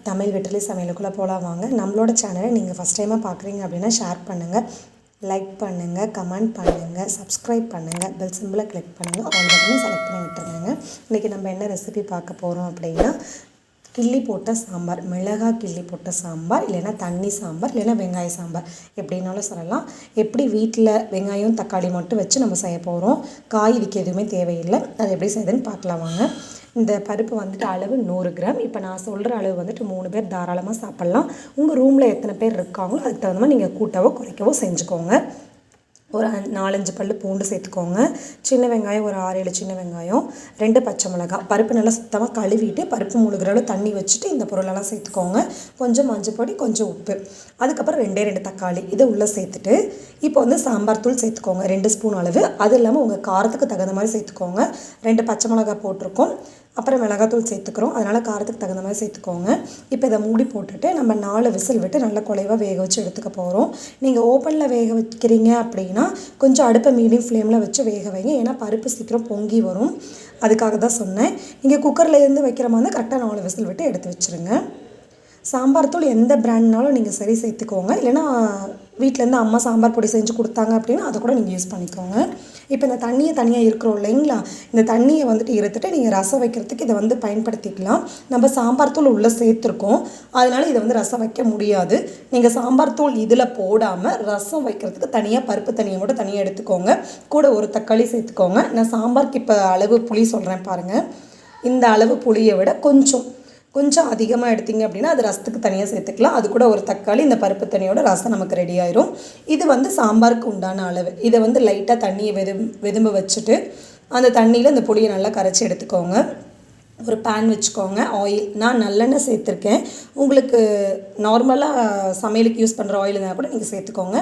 தமிழ் வெற்றிலை சமையலுக்குள்ளே போகலாம் வாங்க. நம்மளோட சேனலை நீங்கள் ஃபஸ்ட் டைமாக பார்க்குறீங்க அப்படின்னா ஷேர் பண்ணுங்கள், லைக் பண்ணுங்கள், கமெண்ட் பண்ணுங்கள், சப்ஸ்கிரைப் பண்ணுங்கள், பெல் சிம்பிளை கிளிக் பண்ணுங்கள், ஆல் பட்டனையும் செலக்ட் பண்ணி விட்டுருங்க. இன்றைக்கி நம்ம என்ன ரெசிபி பார்க்க போகிறோம் அப்படின்னா கிள்ளி போட்ட சாம்பார், மிளகாய் கிள்ளி போட்ட சாம்பார், இல்லைன்னா தண்ணி சாம்பார், இல்லைன்னா வெங்காய சாம்பார் எப்படின்னாலும் சொல்லலாம். எப்படி வீட்டில் வெங்காயம் தக்காளி மட்டும் வச்சு நம்ம செய்ய போகிறோம், காய் இதுக்கு எதுவுமே தேவையில்லை. அது எப்படி செய்யுதுன்னு பார்க்கலாம் வாங்க. இந்த பருப்பு வந்துட்டு அளவு 100 கிராம். இப்போ நான் சொல்கிற அளவு வந்துட்டு 3 பேர் தாராளமாக சாப்பிட்லாம். உங்கள் ரூமில் எத்தனை பேர் இருக்காங்களோ அதுக்கு தகுந்த மாதிரி நீங்கள் கூட்டவோ குறைக்கவோ செஞ்சுக்கோங்க. ஒரு 4-5 பல் பூண்டு சேர்த்துக்கோங்க. சின்ன வெங்காயம் ஒரு 6-7 சின்ன வெங்காயம், 2 பச்சை மிளகாய். பருப்பு நல்லா சுத்தமாக கழுவிட்டு பருப்பு முழுகிற அளவு தண்ணி வச்சுட்டு இந்த பொருளெல்லாம் சேர்த்துக்கோங்க. கொஞ்சம் மஞ்சள் பொடி, கொஞ்சம் உப்பு, அதுக்கப்புறம் 2 தக்காளி இதை உள்ளே சேர்த்துட்டு இப்போ வந்து சாம்பார் தூள் சேர்த்துக்கோங்க 2 ஸ்பூன் அளவு. அது இல்லாமல் உங்கள் காரத்துக்கு தகுந்த மாதிரி சேர்த்துக்கோங்க. 2 பச்சை மிளகாய் போட்டிருக்கோம், அப்புறம் மிளகாத்தூள் சேர்த்துக்கிறோம், அதனால் காரத்துக்கு தகுந்த மாதிரி சேர்த்துக்கோங்க. இப்போ இதை மூடி போட்டுட்டு நம்ம 4 விசில் விட்டு நல்லா குலைவாக வேக வச்சு எடுத்துக்க போகிறோம். நீங்கள் ஓப்பனில் வேக வைக்கிறீங்க அப்படின்னா கொஞ்சம் அடுப்பை மீடியம் ஃப்ளேமில் வச்சு வேக வைங்க, ஏன்னா பருப்பு சீக்கிரம் பொங்கி வரும். அதுக்காக தான் சொன்னேன். நீங்கள் குக்கரில் இருந்து வைக்கிற மாதிரி தான் கரெக்டாக 4 விசில் விட்டு எடுத்து வச்சுருங்க. சாம்பார் தூள் எந்த பிராண்ட்னாலும் நீங்கள் சரி சேர்த்துக்கோங்க, இல்லைன்னா வீட்டிலேருந்து அம்மா சாம்பார் பொடி செஞ்சு கொடுத்தாங்க அப்படின்னா அதை கூட நீங்கள் யூஸ் பண்ணிக்கோங்க. இப்போ இந்த தண்ணியை தனியாக இருக்கிறோம் இல்லைங்களா, இந்த தண்ணியை வந்துட்டு இருத்துட்டு நீங்கள் ரசம் வைக்கிறதுக்கு இதை வந்து பயன்படுத்திக்கலாம். நம்ம சாம்பார் தூள் உள்ளே சேர்த்துருக்கோம், அதனால் இதை வந்து ரசம் வைக்க முடியாது. நீங்கள் சாம்பார் தூள் இதில் போடாமல் ரசம் வைக்கிறதுக்கு தனியாக பருப்பு தண்ணியை கூட தனியாக எடுத்துக்கோங்க. கூட ஒரு தக்காளி சேர்த்துக்கோங்க. நான் சாம்பாருக்கு இப்போ அளவு புளி சொல்கிறேன் பாருங்கள். இந்த அளவு புளியை விட கொஞ்சம் அதிகமாக எடுத்திங்க அப்படின்னா அது ரசத்துக்கு தனியாக சேர்த்துக்கலாம். அது கூட ஒரு தக்காளி, இந்த பருப்பு தண்ணியோட ரசம் நமக்கு ரெடி ஆயிரும். இது வந்து சாம்பாருக்கு உண்டான அளவு. இதை வந்து லைட்டாக தண்ணியை வெதும்ப வச்சுட்டு அந்த தண்ணியில் இந்த புளியை நல்லா கரைச்சி எடுத்துக்கோங்க. ஒரு பேன் வச்சுக்கோங்க. ஆயில் நான் நல்லெண்ணெய் சேர்த்துருக்கேன். உங்களுக்கு நார்மலாக சமையலுக்கு யூஸ் பண்ணுற ஆயில் இருந்தால் கூட நீங்கள் சேர்த்துக்கோங்க.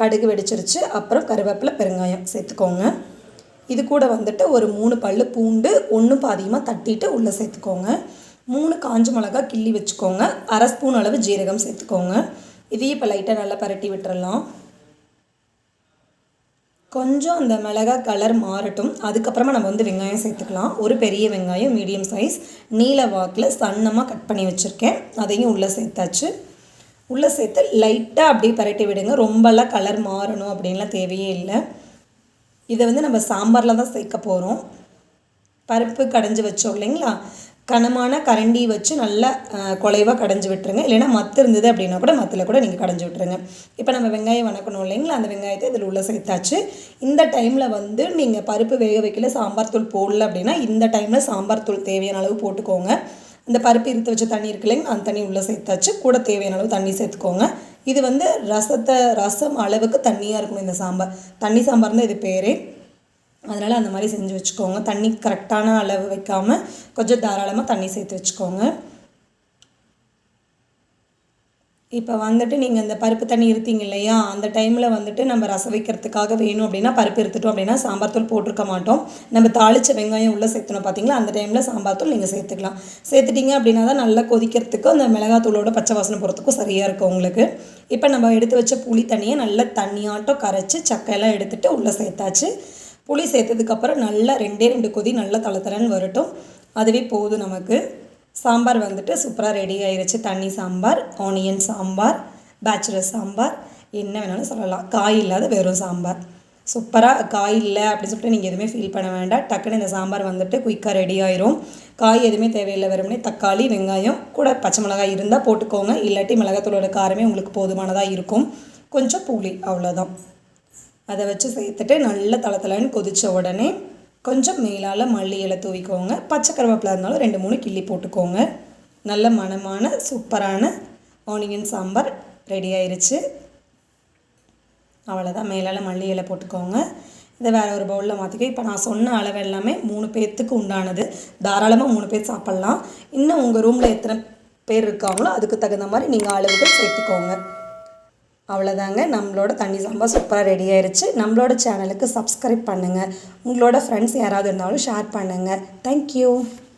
கடுகு வெடிச்சிருச்சு, அப்புறம் கருவேப்பிலை, பெருங்காயம் சேர்த்துக்கோங்க. இது கூட வந்துட்டு ஒரு 3 பல் பூண்டு 1 பாதியமாக தட்டிட்டு உள்ளே சேர்த்துக்கோங்க. 3 காஞ்ச மிளகாய் கிள்ளி வச்சுக்கோங்க. 1/2 ஸ்பூன் அளவு ஜீரகம் சேர்த்துக்கோங்க. இதையும் இப்போ லைட்டாக நல்லா பரட்டி விட்டுறலாம். கொஞ்சம் அந்த மிளகாய் கலர் மாறட்டும். அதுக்கப்புறமா நம்ம வந்து வெங்காயம் சேர்த்துக்கலாம். ஒரு பெரிய வெங்காயம் மீடியம் சைஸ் நீல வாக்கில் சன்னமாக கட் பண்ணி வச்சுருக்கேன். அதையும் உள்ளே சேர்த்தாச்சு. உள்ளே சேர்த்து லைட்டாக அப்படியே பரட்டி விடுங்க. ரொம்பலாம் கலர் மாறணும் அப்படின்லாம் தேவையே இல்லை. இதை வந்து நம்ம சாம்பாரில் தான் சேர்க்க போகிறோம். பருப்பு கடைஞ்சி வச்சோம் இல்லைங்களா, கனமான கரண்டி வச்சு நல்லா குலைவாக கடைஞ்சி விட்டுருங்க. இல்லைன்னா மத்து இருந்தது அப்படின்னா கூட மத்தில் கூட நீங்கள் கடைஞ்சி விட்டுருங்க. இப்போ நம்ம வெங்காயம் வணக்கணும் இல்லைங்களா, அந்த வெங்காயத்தை இதில் உள்ளே சேர்த்தாச்சு. இந்த டைமில் வந்து நீங்கள் பருப்பு வேக வைக்கல சாம்பார் தூள் போடல அப்படின்னா இந்த டைமில் சாம்பார் தூள் தேவையான அளவு போட்டுக்கோங்க. அந்த பருப்பு இருத்து வச்ச தண்ணி இருக்கு இல்லைங்க, அந்த தண்ணி உள்ளே சேர்த்தாச்சு. கூட தேவையான அளவு தண்ணி சேர்த்துக்கோங்க. இது வந்து ரசம் அளவுக்கு தண்ணியாக இருக்கணும். இந்த சாம்பார் தண்ணி சாம்பார் தான் இது பேரே, அதனால் அந்த மாதிரி செஞ்சு வச்சுக்கோங்க. தண்ணி கரெக்டான அளவு வைக்காமல் கொஞ்சம் தாராளமாக தண்ணி சேர்த்து வச்சுக்கோங்க. இப்போ வந்துட்டு நீங்கள் இந்த பருப்பு தண்ணி இருத்தீங்க இல்லையா, அந்த டைமில் வந்துட்டு நம்ம ரசம் வைக்கிறதுக்காக வேணும் அப்படின்னா பருப்பு எடுத்துட்டோம் அப்படின்னா சாம்பார் தூள் போட்டிருக்க மாட்டோம். நம்ம தாளித்த வெங்காயம் உள்ளே சேர்த்தணும் பார்த்தீங்களா, அந்த டைமில் சாம்பார் தூள் நீங்கள் சேர்த்துக்கலாம். சேர்த்துட்டிங்க அப்படின்னா தான் நல்லா கொதிக்கிறதுக்கும் அந்த மிளகாத்தூளோட பச்சை வாசனை போகிறதுக்கும் சரியாக இருக்கும் உங்களுக்கு. இப்போ நம்ம எடுத்து வச்ச புளி தண்ணியை நல்லா தண்ணியாட்டம் கரைச்சி சக்கையெல்லாம் எடுத்துகிட்டு உள்ளே சேர்த்தாச்சு. புளி சேர்த்ததுக்கப்புறம் நல்லா 2 கொதி நல்லா தளன்னு வரட்டும். அதுவே போதும் நமக்கு. சாம்பார் வந்துட்டு சூப்பராக ரெடி ஆயிடுச்சு. தண்ணி சாம்பார், ஆனியன் சாம்பார், பேச்சுலர் சாம்பார், என்ன வேணாலும் சொல்லலாம். காய் இல்லாத வெறும் சாம்பார். சூப்பராக காய் இல்லை அப்படின்னு சொல்லிட்டு நீங்கள் எதுவுமே ஃபீல் பண்ண வேண்டாம். டக்குன்னு இந்த சாம்பார் வந்துட்டு குயிக்காக ரெடி ஆயிரும். காய் எதுவுமே தேவையில்லை, வெறுமனே தக்காளி, வெங்காயம், கூட பச்சை மிளகாய் இருந்தால் போட்டுக்கோங்க. இல்லாட்டி மிளகாத்தூளோட காரமே உங்களுக்கு போதுமானதாக இருக்கும். கொஞ்சம் புளி, அவ்வளோதான். அதை வச்சு சேர்த்துட்டு நல்லா தளன்னு கொதித்த உடனே கொஞ்சம் மேலால் மல்லி இலை தூவிக்கோங்க. பச்சை கருவேப்பிலை இருந்தாலும் 2-3 கிள்ளி போட்டுக்கோங்க. நல்ல மணமான சூப்பரான ஆனியன் சாம்பார் ரெடி ஆயிடுச்சு. அவ்வளோதான், மேலால் மல்லி இலை போட்டுக்கோங்க. இதை வேறு ஒரு பவுலில் மாற்றிக்க. இப்போ நான் சொன்ன அளவு எல்லாமே 3 பேர்த்துக்கு உண்டானது. தாராளமாக 3 பேர் சாப்பிட்லாம். இன்னும் உங்கள் ரூமில் எத்தனை பேர் இருக்காங்களோ அதுக்கு தகுந்த மாதிரி நீங்கள் அளவுகள் சேர்த்துக்கோங்க. அவ்வளோதாங்க, நம்மளோட தண்ணி சாம்பார் சூப்பராக ரெடி ஆயிடுச்சு. நம்மளோட சேனலுக்கு சப்ஸ்கிரைப் பண்ணுங்கள். உங்களோட ஃப்ரெண்ட்ஸ் யாராவது இருந்தாலும் ஷேர் பண்ணுங்கள். தேங்க்யூ.